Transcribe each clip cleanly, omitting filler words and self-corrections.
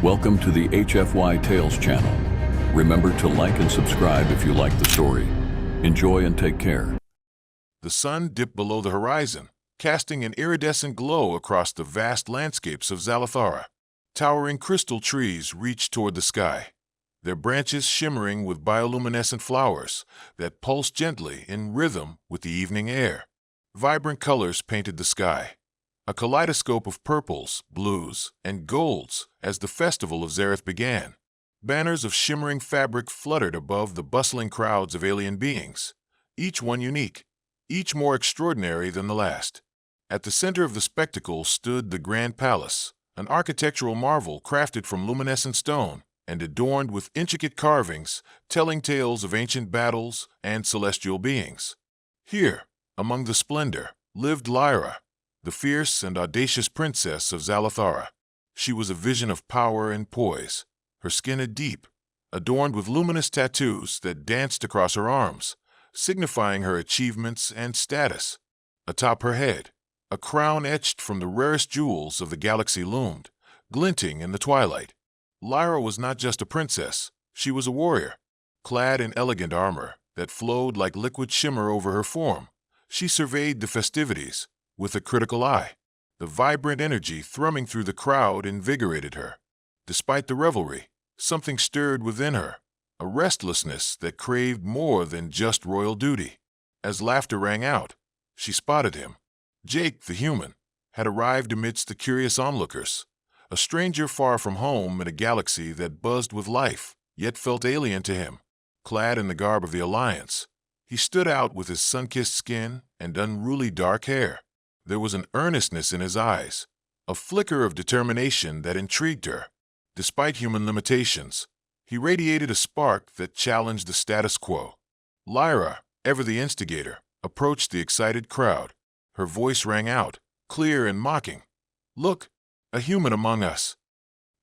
Welcome to the HFY Tales channel. Remember to like and subscribe if you like the story. Enjoy and take care. The sun dipped below the horizon, casting an iridescent glow across the vast landscapes of Zalathara. Towering crystal trees reached toward the sky, their branches shimmering with bioluminescent flowers that pulsed gently in rhythm with the evening air. Vibrant colors painted the sky, a kaleidoscope of purples, blues, and golds as the festival of Zareth began. Banners of shimmering fabric fluttered above the bustling crowds of alien beings, each one unique, each more extraordinary than the last. At the center of the spectacle stood the Grand Palace, an architectural marvel crafted from luminescent stone and adorned with intricate carvings telling tales of ancient battles and celestial beings. Here, among the splendor, lived Lyra, the fierce and audacious princess of Zalathara. She was a vision of power and poise, her skin a deep, adorned with luminous tattoos that danced across her arms, signifying her achievements and status. Atop her head, a crown etched from the rarest jewels of the galaxy loomed, glinting in the twilight. Lyra was not just a princess, she was a warrior. Clad in elegant armor that flowed like liquid shimmer over her form, she surveyed the festivities with a critical eye. The vibrant energy thrumming through the crowd invigorated her. Despite the revelry, something stirred within her, a restlessness that craved more than just royal duty. As laughter rang out, she spotted him. Jake, the human, had arrived amidst the curious onlookers, a stranger far from home in a galaxy that buzzed with life, yet felt alien to him. Clad in the garb of the Alliance, he stood out with his sun-kissed skin and unruly dark hair. There was an earnestness in his eyes, a flicker of determination that intrigued her. Despite human limitations, he radiated a spark that challenged the status quo. Lyra, ever the instigator, approached the excited crowd. Her voice rang out, clear and mocking. "Look, a human among us."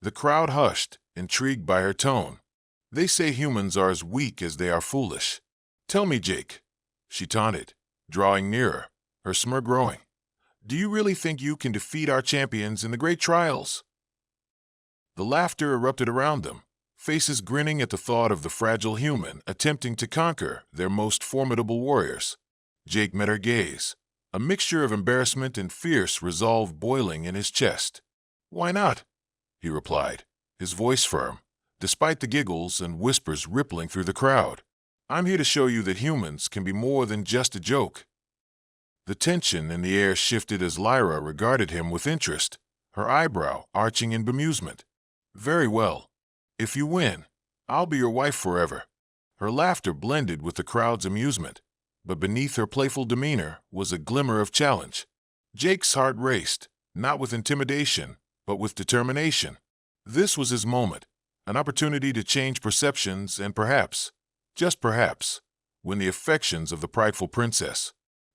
The crowd hushed, intrigued by her tone. "They say humans are as weak as they are foolish. Tell me, Jake," she taunted, drawing nearer, her smirk growing. "Do you really think you can defeat our champions in the great trials?" The laughter erupted around them, faces grinning at the thought of the fragile human attempting to conquer their most formidable warriors. Jake met her gaze, a mixture of embarrassment and fierce resolve boiling in his chest. "Why not?" he replied, his voice firm, despite the giggles and whispers rippling through the crowd. "I'm here to show you that humans can be more than just a joke." The tension in the air shifted as Lyra regarded him with interest, her eyebrow arching in bemusement. "Very well. If you win, I'll be your wife forever." Her laughter blended with the crowd's amusement, but beneath her playful demeanor was a glimmer of challenge. Jake's heart raced, not with intimidation, but with determination. This was his moment, an opportunity to change perceptions and perhaps, just perhaps, win the affections of the prideful princess.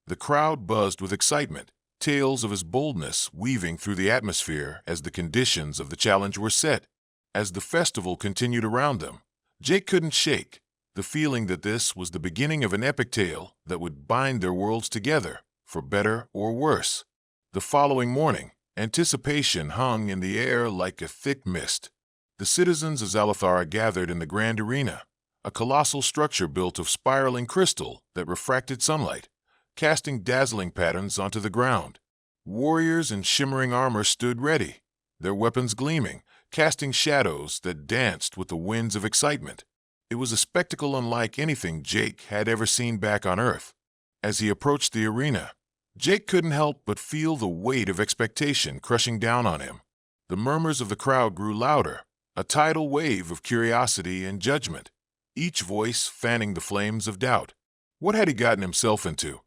The crowd buzzed with excitement, tales of his boldness weaving through the atmosphere as the conditions of the challenge were set. As the festival continued around them, Jake couldn't shake the feeling that this was the beginning of an epic tale that would bind their worlds together, for better or worse. The following morning, anticipation hung in the air like a thick mist. The citizens of Zalathara gathered in the grand arena, a colossal structure built of spiraling crystal that refracted sunlight, casting dazzling patterns onto the ground. Warriors in shimmering armor stood ready, their weapons gleaming, casting shadows that danced with the winds of excitement. It was a spectacle unlike anything Jake had ever seen back on Earth. As he approached the arena, Jake couldn't help but feel the weight of expectation crushing down on him. The murmurs of the crowd grew louder, a tidal wave of curiosity and judgment, each voice fanning the flames of doubt. What had he gotten himself into?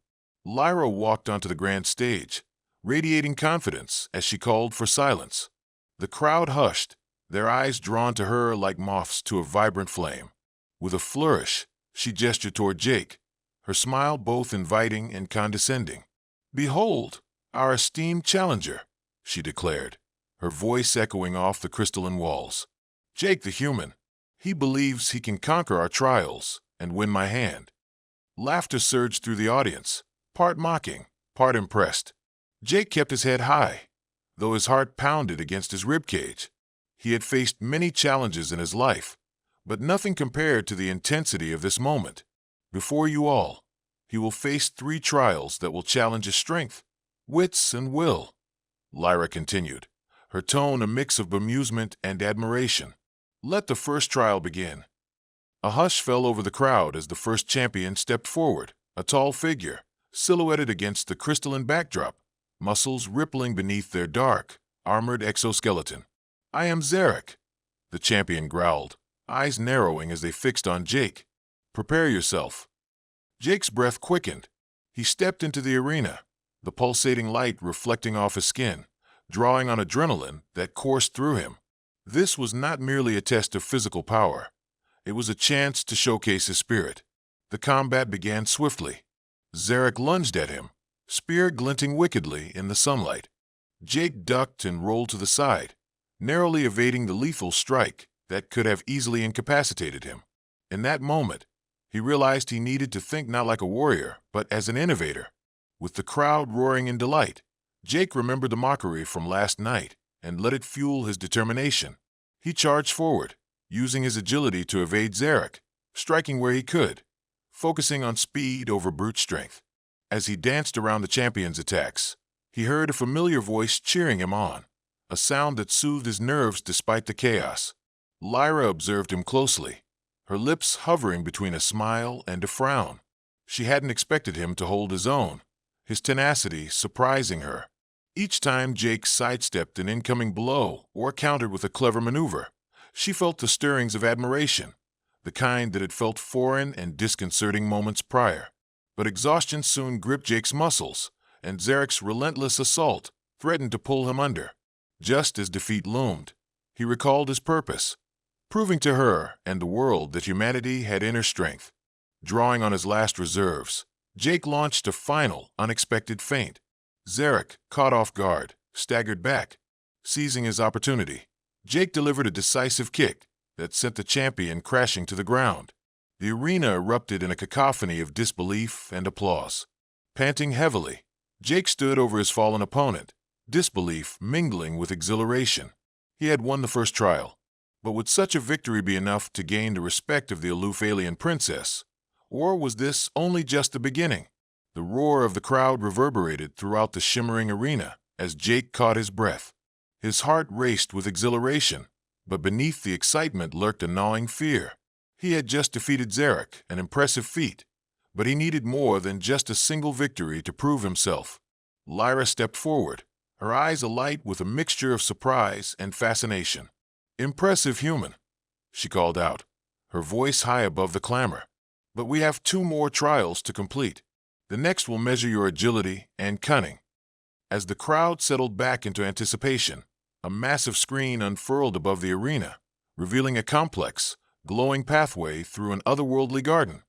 Lyra walked onto the grand stage, radiating confidence as she called for silence. The crowd hushed, their eyes drawn to her like moths to a vibrant flame. With a flourish, she gestured toward Jake, her smile both inviting and condescending. "Behold, our esteemed challenger," she declared, her voice echoing off the crystalline walls. "Jake the human. He believes he can conquer our trials and win my hand." Laughter surged through the audience, part mocking, part impressed. Jake kept his head high, though his heart pounded against his ribcage. He had faced many challenges in his life, but nothing compared to the intensity of this moment. Before you all, he will face 3 trials that will challenge his strength, wits, and will. Lyra continued, her tone a mix of bemusement and admiration. Let the first trial begin. A hush fell over the crowd as the first champion stepped forward, a tall figure, silhouetted against the crystalline backdrop, muscles rippling beneath their dark, armored exoskeleton. I am Zarek, the champion growled, eyes narrowing as they fixed on Jake. Prepare yourself. Jake's breath quickened. He stepped into the arena, the pulsating light reflecting off his skin, drawing on adrenaline that coursed through him. This was not merely a test of physical power. It was a chance to showcase his spirit. The combat began swiftly. Zarek lunged at him, spear glinting wickedly in the sunlight. Jake ducked and rolled to the side, narrowly evading the lethal strike that could have easily incapacitated him. In that moment, he realized he needed to think not like a warrior, but as an innovator. With the crowd roaring in delight, Jake remembered the mockery from last night and let it fuel his determination. He charged forward, using his agility to evade Zarek, striking where he could, focusing on speed over brute strength. As he danced around the champion's attacks, he heard a familiar voice cheering him on, a sound that soothed his nerves despite the chaos. Lyra observed him closely, her lips hovering between a smile and a frown. She hadn't expected him to hold his own, his tenacity surprising her. Each time Jake sidestepped an incoming blow or countered with a clever maneuver, she felt the stirrings of admiration, the kind that had felt foreign and disconcerting moments prior. But exhaustion soon gripped Jake's muscles, and Zarek's relentless assault threatened to pull him under. Just as defeat loomed, he recalled his purpose, proving to her and the world that humanity had inner strength. Drawing on his last reserves, Jake launched a final, unexpected feint. Zarek, caught off guard, staggered back. Seizing his opportunity, Jake delivered a decisive kick that sent the champion crashing to the ground. The arena erupted in a cacophony of disbelief and applause. Panting heavily, Jake stood over his fallen opponent, disbelief mingling with exhilaration. He had won the first trial, but would such a victory be enough to gain the respect of the aloof alien princess? Or was this only just the beginning? The roar of the crowd reverberated throughout the shimmering arena as Jake caught his breath. His heart raced with exhilaration, but beneath the excitement lurked a gnawing fear. He had just defeated Zarek, an impressive feat, but he needed more than just a single victory to prove himself. Lyra stepped forward, her eyes alight with a mixture of surprise and fascination. "Impressive human," she called out, her voice high above the clamor. "But we have 2 more trials to complete. The next will measure your agility and cunning." As the crowd settled back into anticipation, a massive screen unfurled above the arena, revealing a complex, glowing pathway through an otherworldly garden,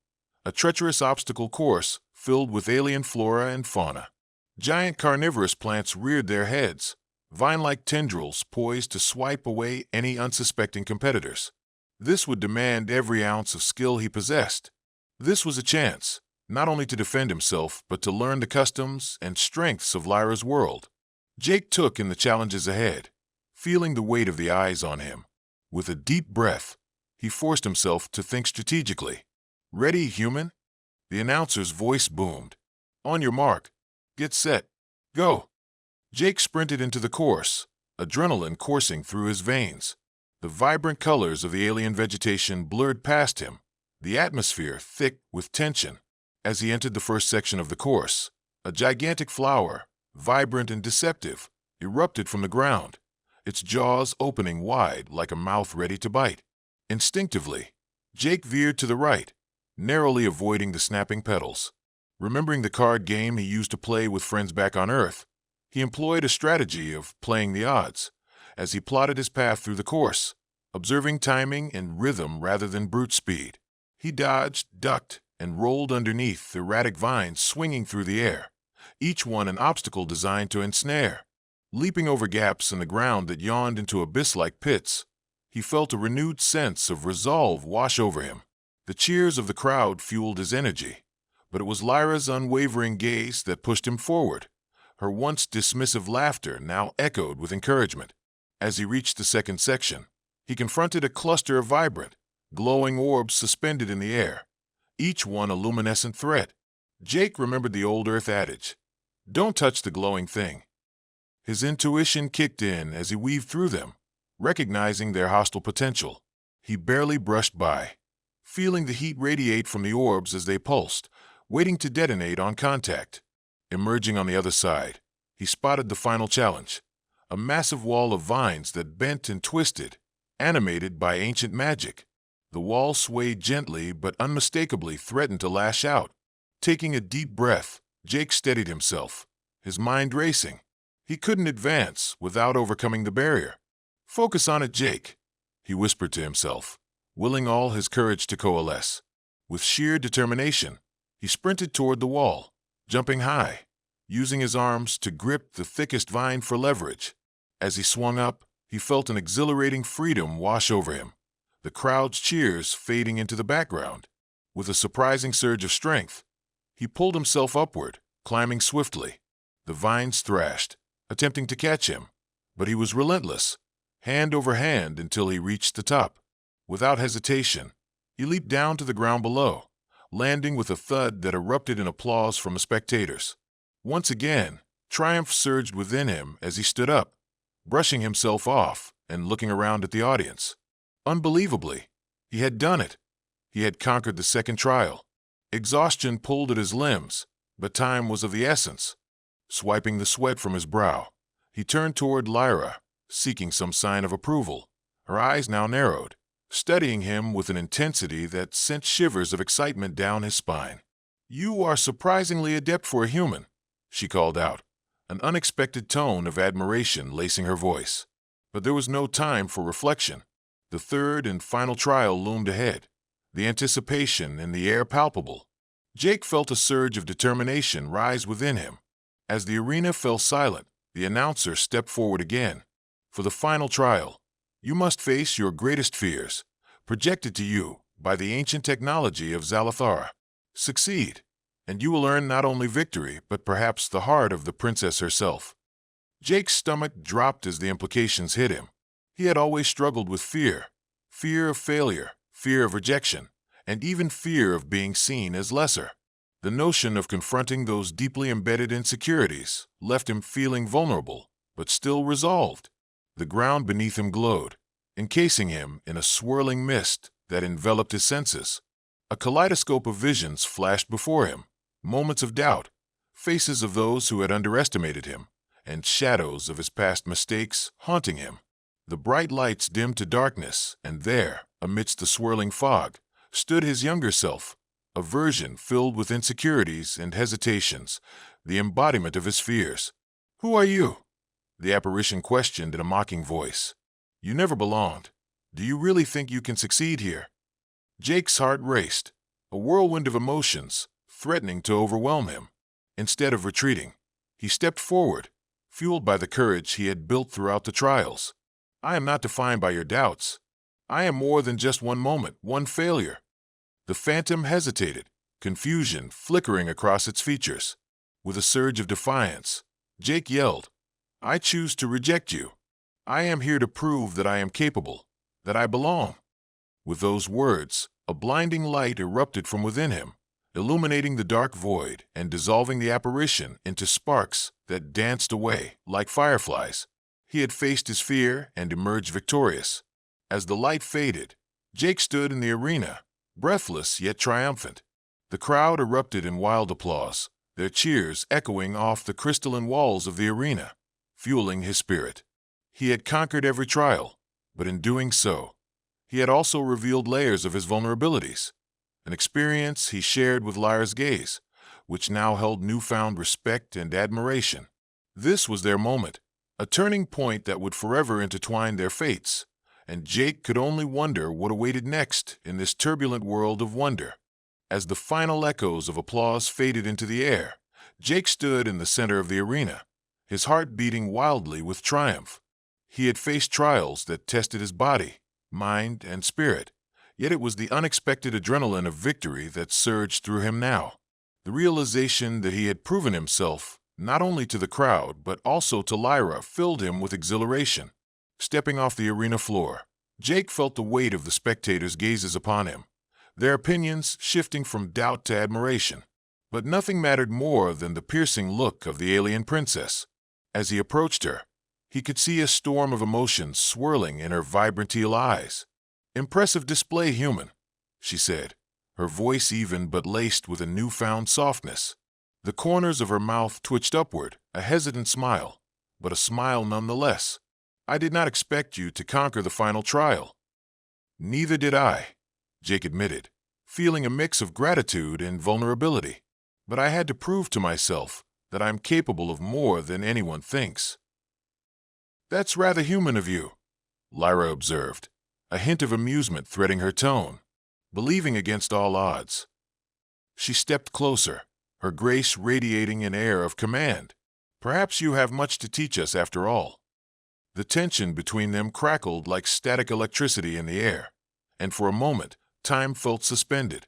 a treacherous obstacle course filled with alien flora and fauna. Giant carnivorous plants reared their heads, vine-like tendrils poised to swipe away any unsuspecting competitors. This would demand every ounce of skill he possessed. This was a chance, not only to defend himself, but to learn the customs and strengths of Lyra's world. Jake took in the challenges ahead, feeling the weight of the eyes on him. With a deep breath, he forced himself to think strategically. "Ready, human?" The announcer's voice boomed. "On your mark. Get set. Go." Jake sprinted into the course, adrenaline coursing through his veins. The vibrant colors of the alien vegetation blurred past him, the atmosphere thick with tension. As he entered the first section of the course, a gigantic flower, vibrant and deceptive, erupted from the ground, its jaws opening wide like a mouth ready to bite. Instinctively, Jake veered to the right, narrowly avoiding the snapping petals. Remembering the card game he used to play with friends back on Earth, he employed a strategy of playing the odds as he plotted his path through the course, observing timing and rhythm rather than brute speed. He dodged, ducked, and rolled underneath erratic vines swinging through the air, each one an obstacle designed to ensnare. Leaping over gaps in the ground that yawned into abyss-like pits, he felt a renewed sense of resolve wash over him. The cheers of the crowd fueled his energy, but it was Lyra's unwavering gaze that pushed him forward. Her once dismissive laughter now echoed with encouragement. As he reached the second section, he confronted a cluster of vibrant, glowing orbs suspended in the air, each one a luminescent threat. Jake remembered the old Earth adage, "Don't touch the glowing thing." His intuition kicked in as he weaved through them, recognizing their hostile potential. He barely brushed by, feeling the heat radiate from the orbs as they pulsed, waiting to detonate on contact. Emerging on the other side, he spotted the final challenge, a massive wall of vines that bent and twisted, animated by ancient magic. The wall swayed gently but unmistakably threatened to lash out. Taking a deep breath, Jake steadied himself, his mind racing. He couldn't advance without overcoming the barrier. "Focus on it, Jake," he whispered to himself, willing all his courage to coalesce. With sheer determination, he sprinted toward the wall, jumping high, using his arms to grip the thickest vine for leverage. As he swung up, he felt an exhilarating freedom wash over him, the crowd's cheers fading into the background. With a surprising surge of strength, he pulled himself upward, climbing swiftly. The vines thrashed, attempting to catch him, but he was relentless, hand over hand until he reached the top. Without hesitation, he leaped down to the ground below, landing with a thud that erupted in applause from the spectators. Once again, triumph surged within him as he stood up, brushing himself off and looking around at the audience. Unbelievably, he had done it. He had conquered the second trial. Exhaustion pulled at his limbs, but time was of the essence. Swiping the sweat from his brow, he turned toward Lyra, seeking some sign of approval, her eyes now narrowed, studying him with an intensity that sent shivers of excitement down his spine. "You are surprisingly adept for a human," she called out, an unexpected tone of admiration lacing her voice. But there was no time for reflection. The third and final trial loomed ahead, the anticipation in the air palpable. Jake felt a surge of determination rise within him. As the arena fell silent, the announcer stepped forward again. "For the final trial, you must face your greatest fears, projected to you by the ancient technology of Zalathara. Succeed, and you will earn not only victory, but perhaps the heart of the princess herself." Jake's stomach dropped as the implications hit him. He had always struggled with fear of failure, fear of rejection, and even fear of being seen as lesser. The notion of confronting those deeply embedded insecurities left him feeling vulnerable, but still resolved. The ground beneath him glowed, encasing him in a swirling mist that enveloped his senses. A kaleidoscope of visions flashed before him, moments of doubt, faces of those who had underestimated him, and shadows of his past mistakes haunting him. The bright lights dimmed to darkness, and there, amidst the swirling fog, stood his younger self, a version filled with insecurities and hesitations, the embodiment of his fears. "Who are you?" the apparition questioned in a mocking voice. "You never belonged. Do you really think you can succeed here?" Jake's heart raced, a whirlwind of emotions, threatening to overwhelm him. Instead of retreating, he stepped forward, fueled by the courage he had built throughout the trials. "I am not defined by your doubts. I am more than just one moment, one failure." The phantom hesitated, confusion flickering across its features. With a surge of defiance, Jake yelled, "I choose to reject you. I am here to prove that I am capable, that I belong." With those words, a blinding light erupted from within him, illuminating the dark void and dissolving the apparition into sparks that danced away like fireflies. He had faced his fear and emerged victorious. As the light faded, Jake stood in the arena, breathless yet triumphant. The crowd erupted in wild applause, their cheers echoing off the crystalline walls of the arena, fueling his spirit. He had conquered every trial, but in doing so, he had also revealed layers of his vulnerabilities, an experience he shared with Lyra's gaze, which now held newfound respect and admiration. This was their moment, a turning point that would forever intertwine their fates, and Jake could only wonder what awaited next in this turbulent world of wonder. As the final echoes of applause faded into the air, Jake stood in the center of the arena, his heart beating wildly with triumph. He had faced trials that tested his body, mind, and spirit, yet it was the unexpected adrenaline of victory that surged through him now. The realization that he had proven himself, not only to the crowd, but also to Lyra, filled him with exhilaration. Stepping off the arena floor, Jake felt the weight of the spectators' gazes upon him, their opinions shifting from doubt to admiration. But nothing mattered more than the piercing look of the alien princess. As he approached her, he could see a storm of emotions swirling in her vibrant teal eyes. "Impressive display, human," she said, her voice even but laced with a newfound softness. The corners of her mouth twitched upward, a hesitant smile, but a smile nonetheless. "I did not expect you to conquer the final trial." "Neither did I," Jake admitted, feeling a mix of gratitude and vulnerability. "But I had to prove to myself that I'm capable of more than anyone thinks." "That's rather human of you," Lyra observed, a hint of amusement threading her tone, believing against all odds. She stepped closer, her grace radiating an air of command. "Perhaps you have much to teach us after all." The tension between them crackled like static electricity in the air, and for a moment, time felt suspended.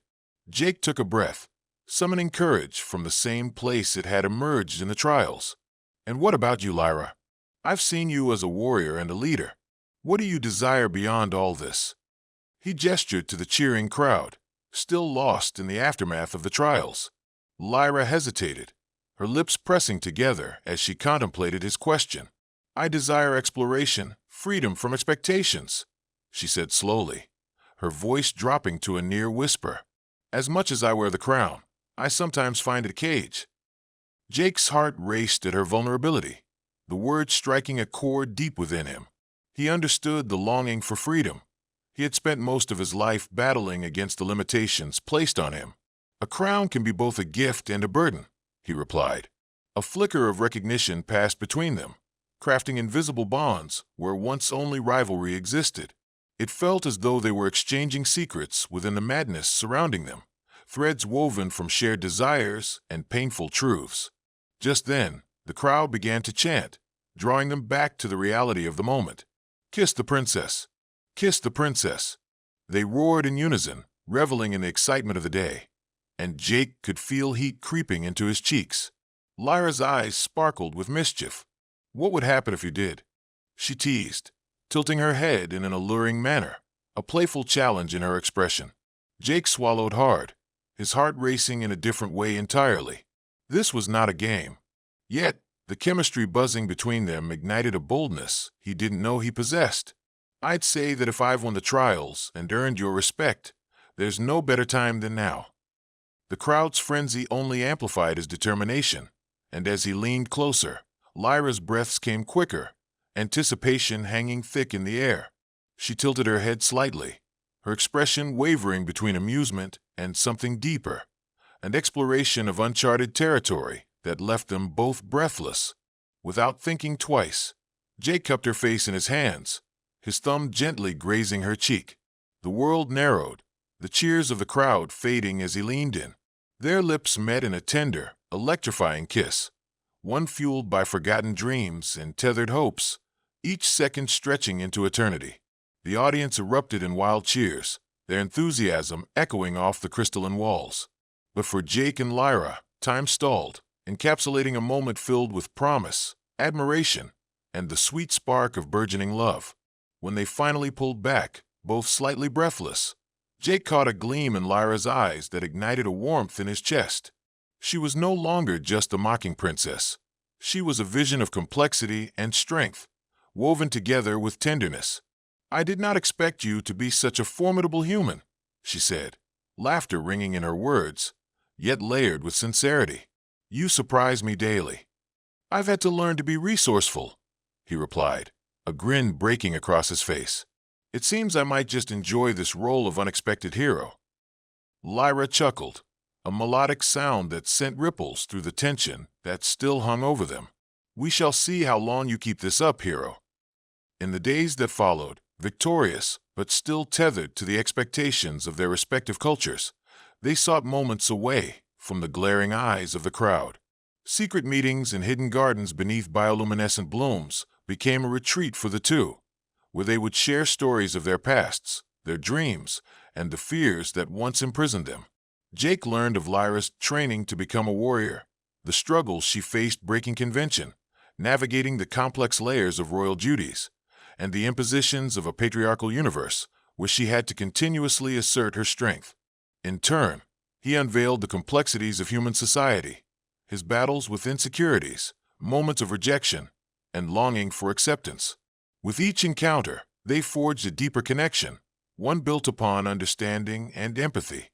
Jake took a breath, summoning courage from the same place it had emerged in the trials. "And what about you, Lyra? I've seen you as a warrior and a leader. What do you desire beyond all this?" He gestured to the cheering crowd, still lost in the aftermath of the trials. Lyra hesitated, her lips pressing together as she contemplated his question. "I desire exploration, freedom from expectations," she said slowly, her voice dropping to a near whisper. "As much as I wear the crown, I sometimes find it a cage." Jake's heart raced at her vulnerability, the words striking a chord deep within him. He understood the longing for freedom. He had spent most of his life battling against the limitations placed on him. "A crown can be both a gift and a burden," he replied. A flicker of recognition passed between them, crafting invisible bonds where once only rivalry existed. It felt as though they were exchanging secrets within the madness surrounding them, threads woven from shared desires and painful truths. Just then, the crowd began to chant, drawing them back to the reality of the moment. "Kiss the princess! Kiss the princess!" They roared in unison, reveling in the excitement of the day, and Jake could feel heat creeping into his cheeks. Lyra's eyes sparkled with mischief. "What would happen if you did?" she teased, tilting her head in an alluring manner, a playful challenge in her expression. Jake swallowed hard, his heart racing in a different way entirely. This was not a game. Yet, the chemistry buzzing between them ignited a boldness he didn't know he possessed. "I'd say that if I've won the trials and earned your respect, there's no better time than now." The crowd's frenzy only amplified his determination, and as he leaned closer, Lyra's breaths came quicker, anticipation hanging thick in the air. She tilted her head slightly, her expression wavering between amusement and something deeper, an exploration of uncharted territory that left them both breathless. Without thinking twice, Jake cupped her face in his hands, his thumb gently grazing her cheek. The world narrowed, the cheers of the crowd fading as he leaned in. Their lips met in a tender, electrifying kiss, one fueled by forgotten dreams and tethered hopes, each second stretching into eternity. The audience erupted in wild cheers, their enthusiasm echoing off the crystalline walls. But for Jake and Lyra, time stalled, encapsulating a moment filled with promise, admiration, and the sweet spark of burgeoning love. When they finally pulled back, both slightly breathless, Jake caught a gleam in Lyra's eyes that ignited a warmth in his chest. She was no longer just a mocking princess. She was a vision of complexity and strength, woven together with tenderness. "I did not expect you to be such a formidable human," she said, laughter ringing in her words, yet layered with sincerity. "You surprise me daily." "I've had to learn to be resourceful," he replied, a grin breaking across his face. "It seems I might just enjoy this role of unexpected hero." Lyra chuckled, a melodic sound that sent ripples through the tension that still hung over them. "We shall see how long you keep this up, hero." In the days that followed, victorious but still tethered to the expectations of their respective cultures, they sought moments away from the glaring eyes of the crowd. Secret meetings in hidden gardens beneath bioluminescent blooms became a retreat for the two, where they would share stories of their pasts, their dreams, and the fears that once imprisoned them. Jake learned of Lyra's training to become a warrior, the struggles she faced breaking convention, navigating the complex layers of royal duties, and the impositions of a patriarchal universe where she had to continuously assert her strength. In turn, he unveiled the complexities of human society, his battles with insecurities, moments of rejection, and longing for acceptance. With each encounter, they forged a deeper connection, one built upon understanding and empathy.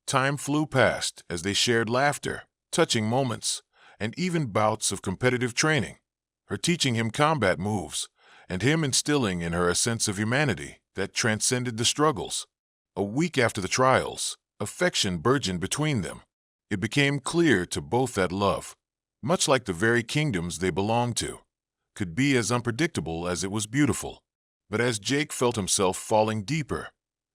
Time flew past as they shared laughter, touching moments, and even bouts of competitive training, her teaching him combat moves, and him instilling in her a sense of humanity that transcended the struggles. A week after the trials, affection burgeoned between them. It became clear to both that love, much like the very kingdoms they belonged to, could be as unpredictable as it was beautiful. But as Jake felt himself falling deeper,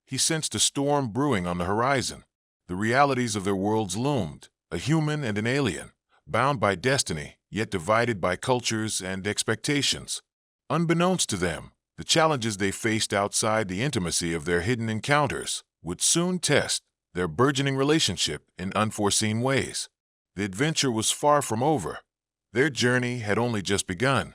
he sensed a storm brewing on the horizon. The realities of their worlds loomed, a human and an alien, bound by destiny, yet divided by cultures and expectations. Unbeknownst to them, the challenges they faced outside the intimacy of their hidden encounters would soon test their burgeoning relationship in unforeseen ways. The adventure was far from over. Their journey had only just begun.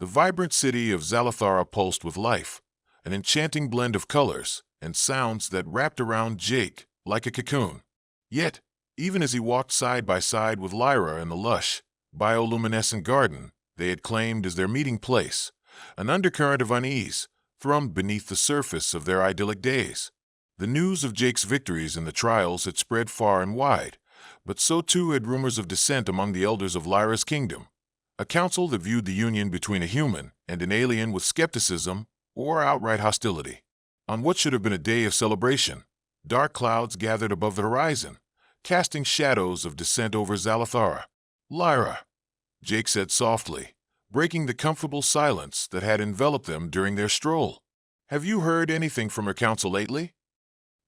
The vibrant city of Zalathara pulsed with life, an enchanting blend of colors and sounds that wrapped around Jake like a cocoon. Yet, even as he walked side by side with Lyra in the lush, bioluminescent garden they had claimed as their meeting place, an undercurrent of unease thrummed beneath the surface of their idyllic days. The news of Jake's victories in the trials had spread far and wide, but so too had rumors of dissent among the elders of Lyra's kingdom, a council that viewed the union between a human and an alien with skepticism or outright hostility. On what should have been a day of celebration, dark clouds gathered above the horizon, casting shadows of dissent over Zalathara. "Lyra," Jake said softly, breaking the comfortable silence that had enveloped them during their stroll. "Have you heard anything from her council lately?"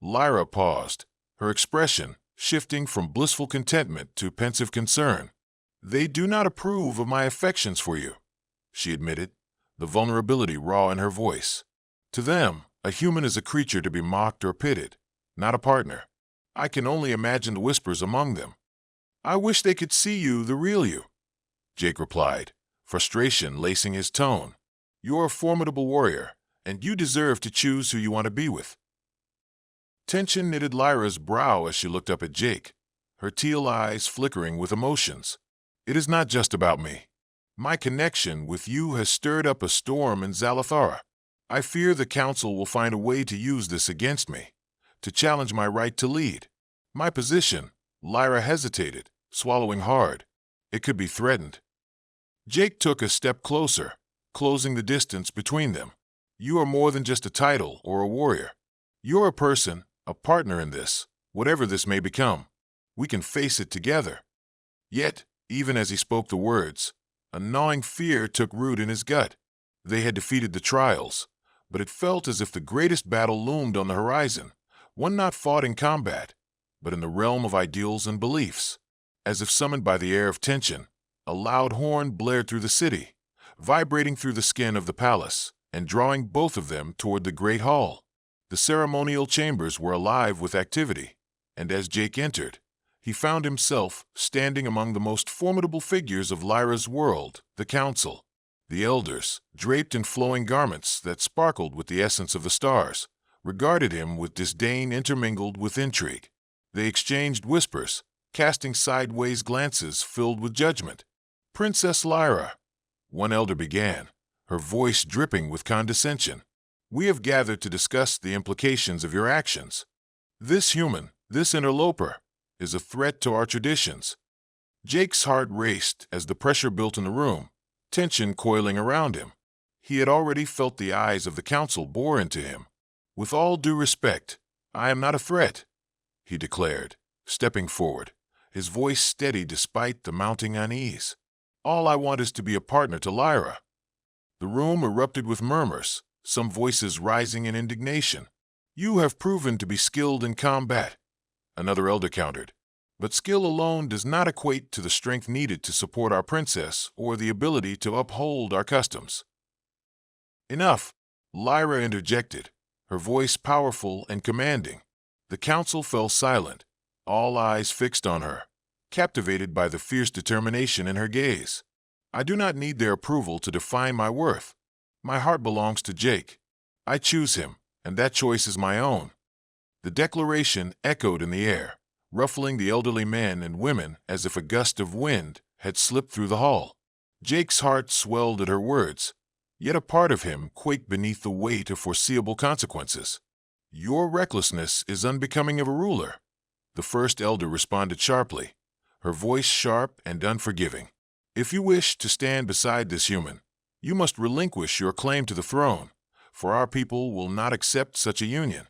Lyra paused, her expression shifting from blissful contentment to pensive concern. "They do not approve of my affections for you," she admitted, the vulnerability raw in her voice. "To them, a human is a creature to be mocked or pitted, not a partner. I can only imagine the whispers among them." "I wish they could see you, the real you," Jake replied, frustration lacing his tone. "You're a formidable warrior, and you deserve to choose who you want to be with." Tension knitted Lyra's brow as she looked up at Jake, her teal eyes flickering with emotions. "It is not just about me. My connection with you has stirred up a storm in Zalathara. I fear the council will find a way to use this against me, to challenge my right to lead. My position," Lyra hesitated, swallowing hard. "It could be threatened." Jake took a step closer, closing the distance between them. "You are more than just a title or a warrior. You're a person, a partner in this, whatever this may become. We can face it together." Yet, even as he spoke the words, a gnawing fear took root in his gut. They had defeated the trials, but it felt as if the greatest battle loomed on the horizon, one not fought in combat, but in the realm of ideals and beliefs. As if summoned by the air of tension, a loud horn blared through the city, vibrating through the skin of the palace and drawing both of them toward the great hall. The ceremonial chambers were alive with activity, and as Jake entered, he found himself standing among the most formidable figures of Lyra's world, the council. The elders, draped in flowing garments that sparkled with the essence of the stars, regarded him with disdain intermingled with intrigue. They exchanged whispers, casting sideways glances filled with judgment. "Princess Lyra," one elder began, her voice dripping with condescension, "we have gathered to discuss the implications of your actions. This human, this interloper, is a threat to our traditions." Jake's heart raced as the pressure built in the room, tension coiling around him. He had already felt the eyes of the council bore into him. "With all due respect, I am not a threat," he declared, stepping forward, his voice steady despite the mounting unease. "All I want is to be a partner to Lyra." The room erupted with murmurs, some voices rising in indignation. "You have proven to be skilled in combat," another elder countered, "but skill alone does not equate to the strength needed to support our princess or the ability to uphold our customs." "Enough," Lyra interjected, her voice powerful and commanding. The council fell silent, all eyes fixed on her, captivated by the fierce determination in her gaze. "I do not need their approval to define my worth. My heart belongs to Jake. I choose him, and that choice is my own." The declaration echoed in the air, ruffling the elderly men and women as if a gust of wind had slipped through the hall. Jake's heart swelled at her words, yet a part of him quaked beneath the weight of foreseeable consequences. "Your recklessness is unbecoming of a ruler," the first elder responded sharply, her voice sharp and unforgiving. "If you wish to stand beside this human, you must relinquish your claim to the throne, for our people will not accept such a union."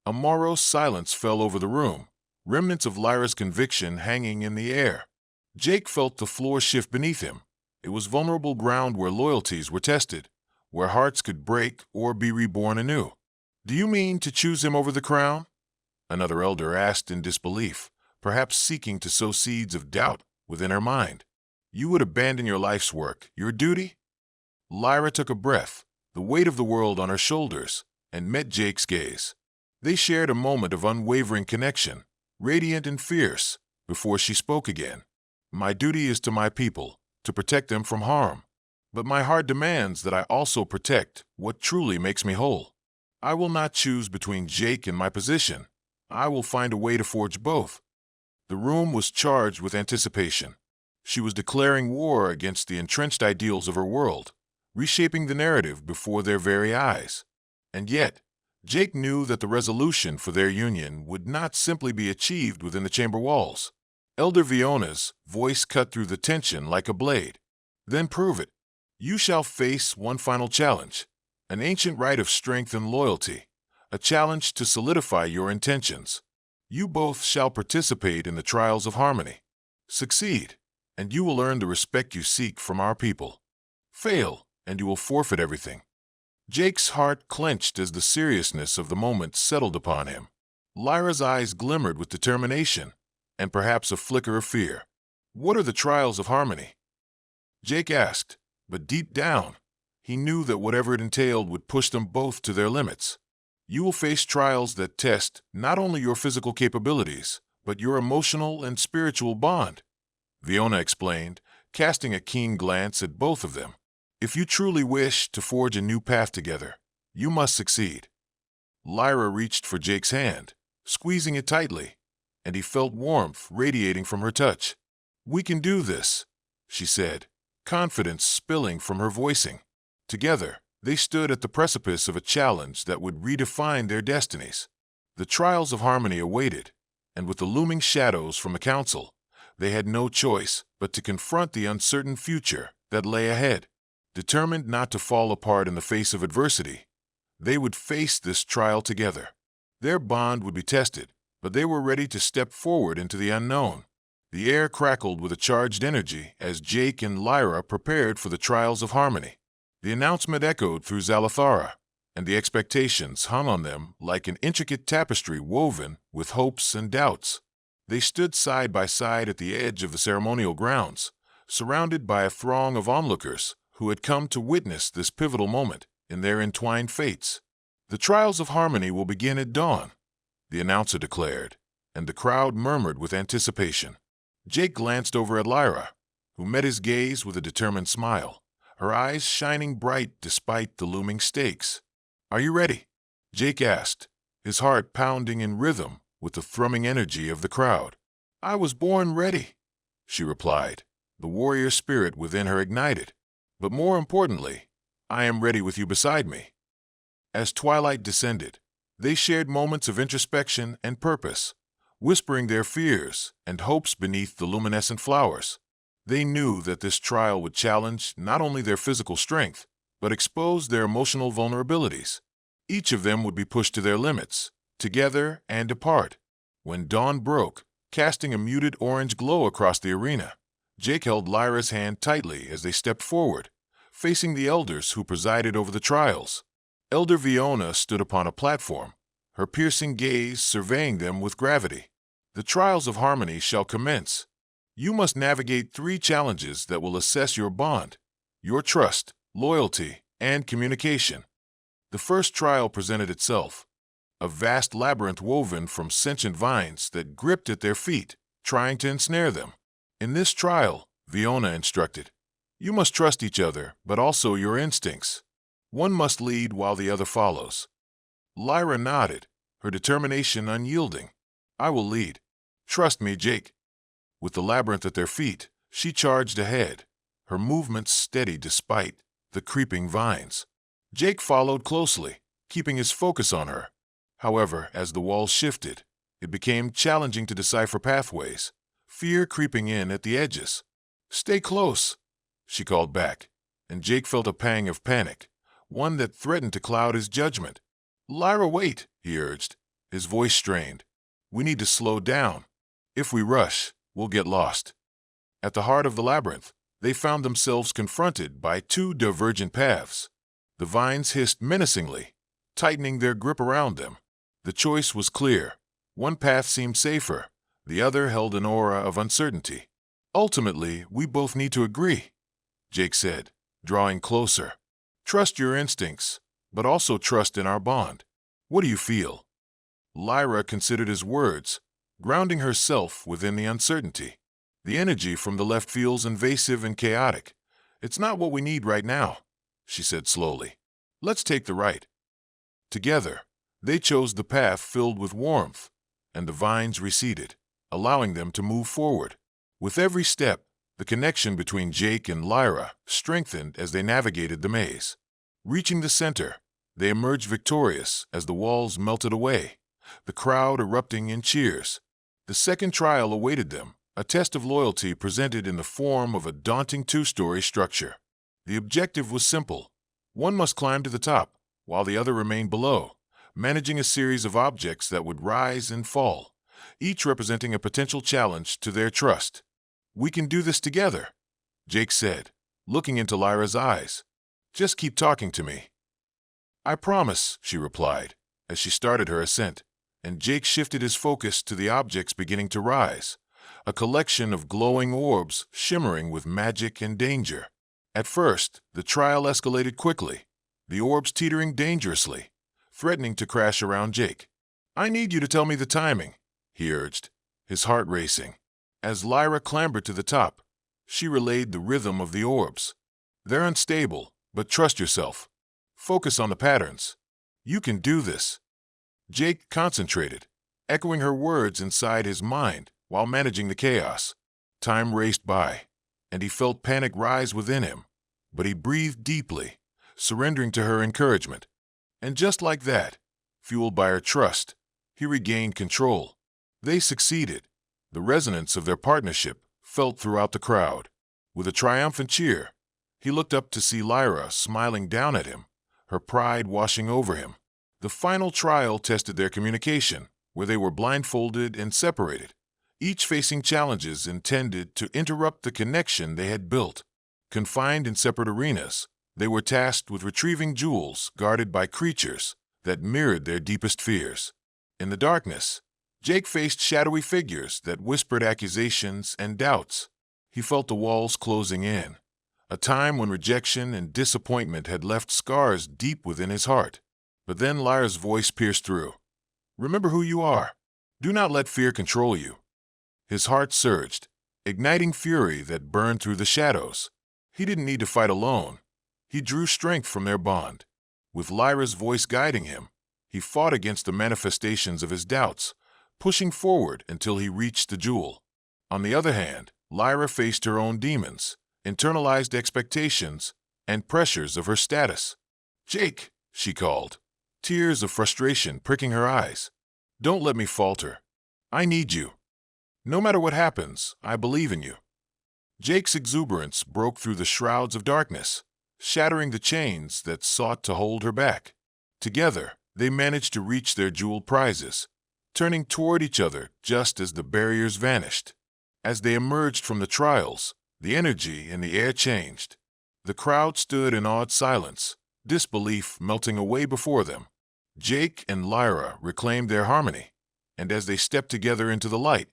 A morose silence fell over the room, remnants of Lyra's conviction hanging in the air. Jake felt the floor shift beneath him. It was vulnerable ground where loyalties were tested, where hearts could break or be reborn anew. "Do you mean to choose him over the crown?" another elder asked in disbelief, perhaps seeking to sow seeds of doubt within her mind. "You would abandon your life's work, your duty?" Lyra took a breath, the weight of the world on her shoulders, and met Jake's gaze. They shared a moment of unwavering connection, radiant and fierce, before she spoke again. "My duty is to my people, to protect them from harm. But my heart demands that I also protect what truly makes me whole. I will not choose between Jake and my position. I will find a way to forge both." The room was charged with anticipation. She was declaring war against the entrenched ideals of her world, reshaping the narrative before their very eyes. And yet, Jake knew that the resolution for their union would not simply be achieved within the chamber walls. Elder Viona's voice cut through the tension like a blade. "Then prove it. You shall face one final challenge, an ancient rite of strength and loyalty, a challenge to solidify your intentions. You both shall participate in the trials of harmony. Succeed, and you will earn the respect you seek from our people. Fail, and you will forfeit everything." Jake's heart clenched as the seriousness of the moment settled upon him. Lyra's eyes glimmered with determination, and perhaps a flicker of fear. "What are the trials of harmony?" Jake asked, but deep down, he knew that whatever it entailed would push them both to their limits. "You will face trials that test not only your physical capabilities, but your emotional and spiritual bond," Viona explained, casting a keen glance at both of them. "If you truly wish to forge a new path together, you must succeed." Lyra reached for Jake's hand, squeezing it tightly, and he felt warmth radiating from her touch. "We can do this," she said, confidence spilling from her voicing. Together, they stood at the precipice of a challenge that would redefine their destinies. The trials of harmony awaited, and with the looming shadows from the council, they had no choice but to confront the uncertain future that lay ahead. Determined not to fall apart in the face of adversity, they would face this trial together. Their bond would be tested, but they were ready to step forward into the unknown. The air crackled with a charged energy as Jake and Lyra prepared for the trials of harmony. The announcement echoed through Zalathara, and the expectations hung on them like an intricate tapestry woven with hopes and doubts. They stood side by side at the edge of the ceremonial grounds, surrounded by a throng of onlookers who had come to witness this pivotal moment in their entwined fates. "The trials of harmony will begin at dawn," the announcer declared, and the crowd murmured with anticipation. Jake glanced over at Lyra, who met his gaze with a determined smile, her eyes shining bright despite the looming stakes. "Are you ready?" Jake asked, his heart pounding in rhythm with the thrumming energy of the crowd. "I was born ready," she replied, the warrior spirit within her ignited. "But more importantly, I am ready with you beside me." As twilight descended, they shared moments of introspection and purpose, whispering their fears and hopes beneath the luminescent flowers. They knew that this trial would challenge not only their physical strength, but expose their emotional vulnerabilities. Each of them would be pushed to their limits, together and apart. When dawn broke, casting a muted orange glow across the arena, Jake held Lyra's hand tightly as they stepped forward, facing the elders who presided over the trials. Elder Viona stood upon a platform, her piercing gaze surveying them with gravity. "The trials of harmony shall commence. You must navigate 3 challenges that will assess your bond, your trust, loyalty, and communication." The first trial presented itself, a vast labyrinth woven from sentient vines that gripped at their feet, trying to ensnare them. In this trial, Viona instructed, you must trust each other, but also your instincts. One must lead while the other follows. Lyra nodded, her determination unyielding. I will lead. Trust me, Jake. With the labyrinth at their feet, she charged ahead, her movements steady despite the creeping vines. Jake followed closely, keeping his focus on her. However, as the walls shifted, it became challenging to decipher pathways, fear creeping in at the edges. Stay close, she called back, and Jake felt a pang of panic, one that threatened to cloud his judgment. Lyra, wait, he urged, his voice strained. We need to slow down. If we rush, we'll get lost. At the heart of the labyrinth, they found themselves confronted by two divergent paths. The vines hissed menacingly, tightening their grip around them. The choice was clear. One path seemed safer, the other held an aura of uncertainty. Ultimately, we both need to agree, Jake said, drawing closer. Trust your instincts, but also trust in our bond. What do you feel? Lyra considered his words, grounding herself within the uncertainty. The energy from the left feels invasive and chaotic. It's not what we need right now, she said slowly. Let's take the right. Together, they chose the path filled with warmth, and the vines receded, allowing them to move forward. With every step, the connection between Jake and Lyra strengthened as they navigated the maze. Reaching the center, they emerged victorious as the walls melted away, the crowd erupting in cheers. The second trial awaited them, a test of loyalty presented in the form of a daunting two-story structure. The objective was simple. One must climb to the top, while the other remained below, managing a series of objects that would rise and fall, each representing a potential challenge to their trust. We can do this together, Jake said, looking into Lyra's eyes. Just keep talking to me. I promise, she replied, as she started her ascent, and Jake shifted his focus to the objects beginning to rise, a collection of glowing orbs shimmering with magic and danger. At first, the trial escalated quickly, the orbs teetering dangerously, threatening to crash around Jake. I need you to tell me the timing, he urged, his heart racing. As Lyra clambered to the top, she relayed the rhythm of the orbs. They're unstable, but trust yourself. Focus on the patterns. You can do this. Jake concentrated, echoing her words inside his mind while managing the chaos. Time raced by, and he felt panic rise within him, but he breathed deeply, surrendering to her encouragement. And just like that, fueled by her trust, he regained control. They succeeded. The resonance of their partnership felt throughout the crowd. With a triumphant cheer, he looked up to see Lyra smiling down at him, her pride washing over him. The final trial tested their communication, where they were blindfolded and separated, each facing challenges intended to interrupt the connection they had built. Confined in separate arenas, they were tasked with retrieving jewels guarded by creatures that mirrored their deepest fears. In the darkness, Jake faced shadowy figures that whispered accusations and doubts. He felt the walls closing in, a time when rejection and disappointment had left scars deep within his heart. But then Lyra's voice pierced through. Remember who you are. Do not let fear control you. His heart surged, igniting fury that burned through the shadows. He didn't need to fight alone. He drew strength from their bond. With Lyra's voice guiding him, he fought against the manifestations of his doubts, pushing forward until he reached the jewel. On the other hand, Lyra faced her own demons, internalized expectations, and pressures of her status. Jake, she called, tears of frustration pricking her eyes. Don't let me falter. I need you. No matter what happens, I believe in you. Jake's exuberance broke through the shrouds of darkness, shattering the chains that sought to hold her back. Together, they managed to reach their jeweled prizes, turning toward each other just as the barriers vanished. As they emerged from the trials, the energy in the air changed. The crowd stood in awed silence, disbelief melting away before them. Jake and Lyra reclaimed their harmony, and as they stepped together into the light,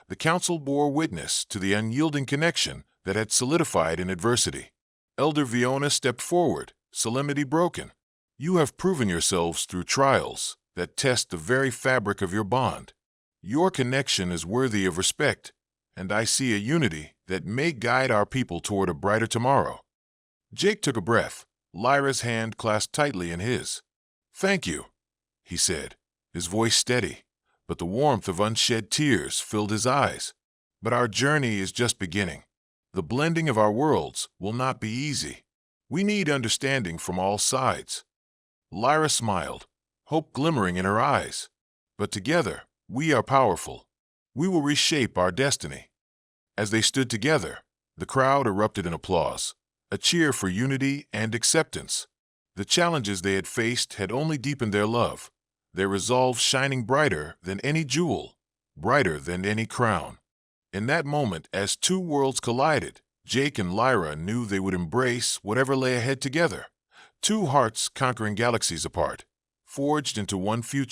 the council bore witness to the unyielding connection that had solidified in adversity. Elder Viona stepped forward, solemnity broken. You have proven yourselves through trials that test the very fabric of your bond. Your connection is worthy of respect, and I see a unity that may guide our people toward a brighter tomorrow. Jake took a breath, Lyra's hand clasped tightly in his. "Thank you," he said, his voice steady, but the warmth of unshed tears filled his eyes. "But our journey is just beginning. The blending of our worlds will not be easy. We need understanding from all sides." Lyra smiled, hope glimmering in her eyes. "But together, we are powerful. We will reshape our destiny." As they stood together, the crowd erupted in applause, a cheer for unity and acceptance. The challenges they had faced had only deepened their love, their resolve shining brighter than any jewel, brighter than any crown. In that moment, as two worlds collided, Jake and Lyra knew they would embrace whatever lay ahead together. Two hearts conquering galaxies apart, forged into one future.